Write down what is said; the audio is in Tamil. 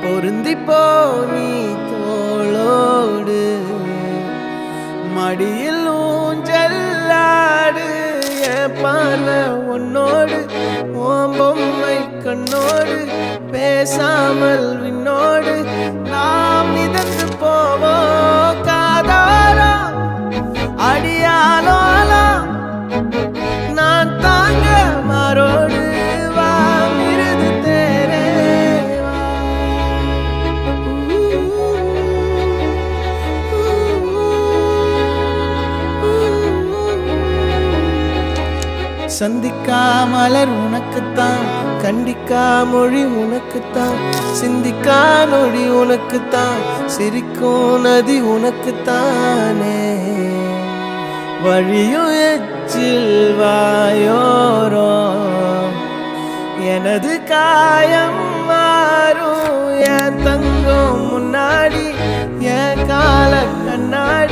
பொருந்தி போனி தோளோடு மடியில் ஊஞ்சல்லாடு என் பார்வை உன்னோடு ஓம் பொம்மை கண்ணோடு பேசாமல் விண்ணோடு நாம் மிதந்து போவோம் காதாரா அடியாலோலா நான் தாங்க மாறோடு வா மிருது தேரே சந்திக்கா மலர் உனக்குத்தான் கண்டிக்கா மொழி உனக்குத்தான் சிந்திக்கா நொடி உனக்குத்தான் சிரிக்கும் நதி உனக்குத்தானே வழியும் எச்சில் வாயோரோ எனது காயம் மாறும் என் தங்கம் முன்னாடி என் கால கண்ணாடி